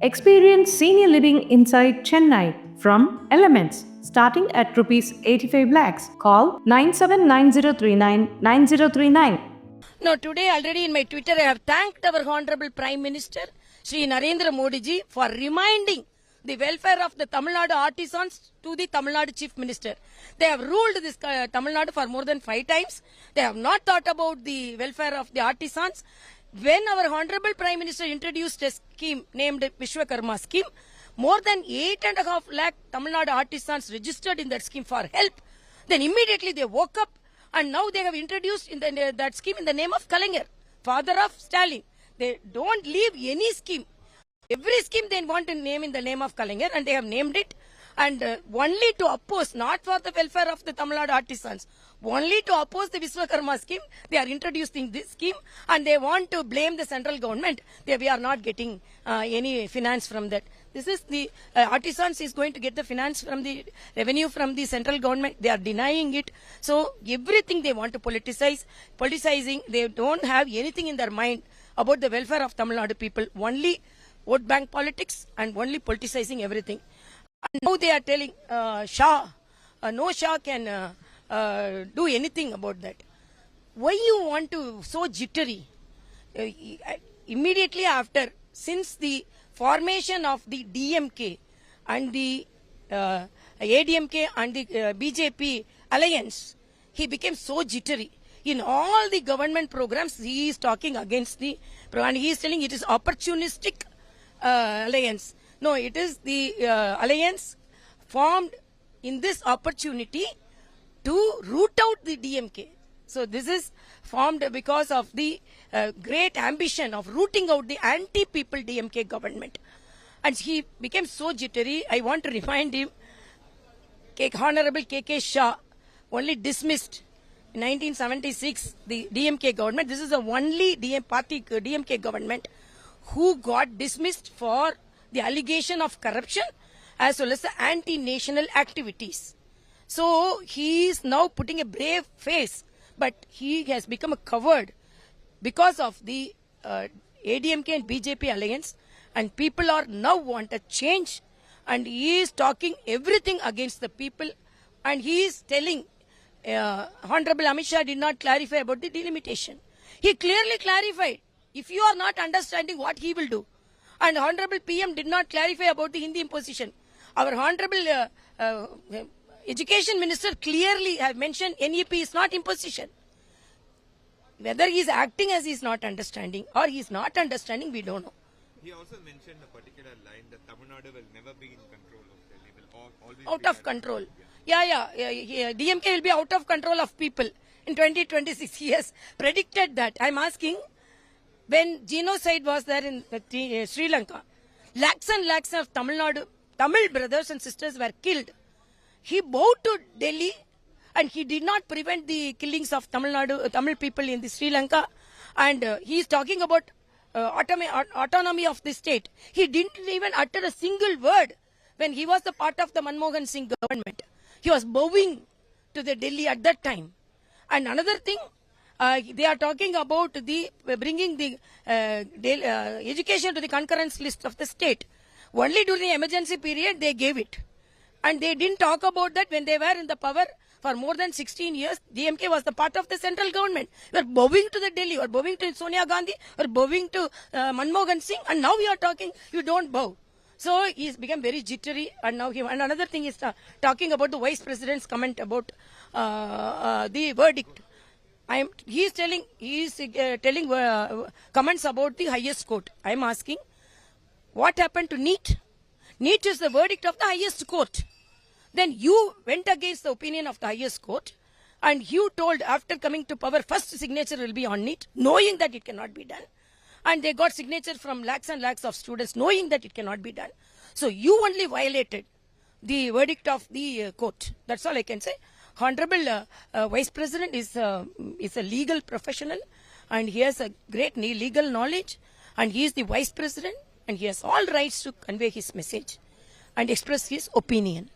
Experience senior living inside Chennai from Elements starting at rupees 85 lakhs. Call 9790399039. No, today already in my Twitter I have thanked our Honorable Prime Minister Shri Narendra Modi ji for reminding the welfare of the Tamil Nadu artisans to the Tamil Nadu Chief Minister. They have ruled this Tamil Nadu for more than 5 times. They have not thought about the welfare of the artisans. When our Honorable Prime Minister introduced a scheme named Vishwakarma scheme, more than 8.5 lakh Tamil Nadu artisans registered in that scheme for help. Then immediately they woke up and now they have introduced in that scheme in the name of Kalaignar, father of Stalin. They don't leave any scheme. Every scheme they want to name in the name of Kalaignar, and they have named it. And only to oppose, not for the welfare of the Tamil Nadu artisans, only to oppose the Vishwakarma scheme, they are introducing this scheme, and they want to blame the central government that we are not getting any finance from that. This is the artisans is going to get the finance from the revenue from the central government. They are denying it. So everything they want to politicizing. They don't have anything in their mind about the welfare of Tamil Nadu people. Only vote bank politics and only politicizing everything. And now they are telling Shah, no Shah can do anything about that. Why you want to so jittery? Immediately after, since the formation of the DMK and the ADMK and the BJP alliance, he became so jittery. In all the government programs, he is talking against the, and he is telling it is opportunistic alliance. No, it is the alliance formed in this opportunity to root out the DMK. So this is formed because of the great ambition of rooting out the anti-people DMK government. And he became so jittery. I want to remind him, Honorable KK Shah only dismissed in 1976 the DMK government. This is the only DMK government who got dismissed for the allegation of corruption as well as the anti-national activities. So he is now putting a brave face, but he has become a coward because of the ADMK and BJP alliance, and people are now want a change, and he is talking everything against the people, and he is telling Honorable Amit Shah did not clarify about the delimitation. He clearly clarified. If you are not understanding what he will do, and Honorable PM did not clarify about the Hindi imposition. Our Honorable Education Minister clearly have mentioned NEP is not imposition. Whether he is acting as he is not understanding or he is not understanding, we don't know. He also mentioned a particular line that Tamil Nadu will never be in control of Delhi, will always Out be of control. Yeah. DMK will be out of control of people in 2026. He has predicted that. I'm asking, when genocide was there in Sri Lanka, lakhs and lakhs of Tamil brothers and sisters were killed. He bowed to Delhi and he did not prevent the killings of Tamil people in the Sri Lanka. And he is talking about autonomy of the state. He didn't even utter a single word when he was the part of the Manmohan Singh government. He was bowing to the Delhi at that time. And another thing, they are talking about the bringing the education to the concurrence list of the state. Only during the emergency period they gave it. And they didn't talk about that when they were in the power for more than 16 years. DMK was the part of the central government. We are bowing to the Delhi, we are bowing to Sonia Gandhi, we are bowing to Manmohan Singh, and now we are talking, you don't bow. So he has become very jittery, and now and another thing is talking about the vice president's comment about the verdict. He is telling comments about the highest court. I am asking, what happened to NEET? NEET is the verdict of the highest court. Then you went against the opinion of the highest court, and you told after coming to power, first signature will be on NEET, knowing that it cannot be done. And they got signature from lakhs and lakhs of students, knowing that it cannot be done. So you only violated the verdict of the court. That's all I can say. Honorable Vice President is a legal professional, and he has a great legal knowledge, and he is the Vice President, and he has all rights to convey his message and express his opinion.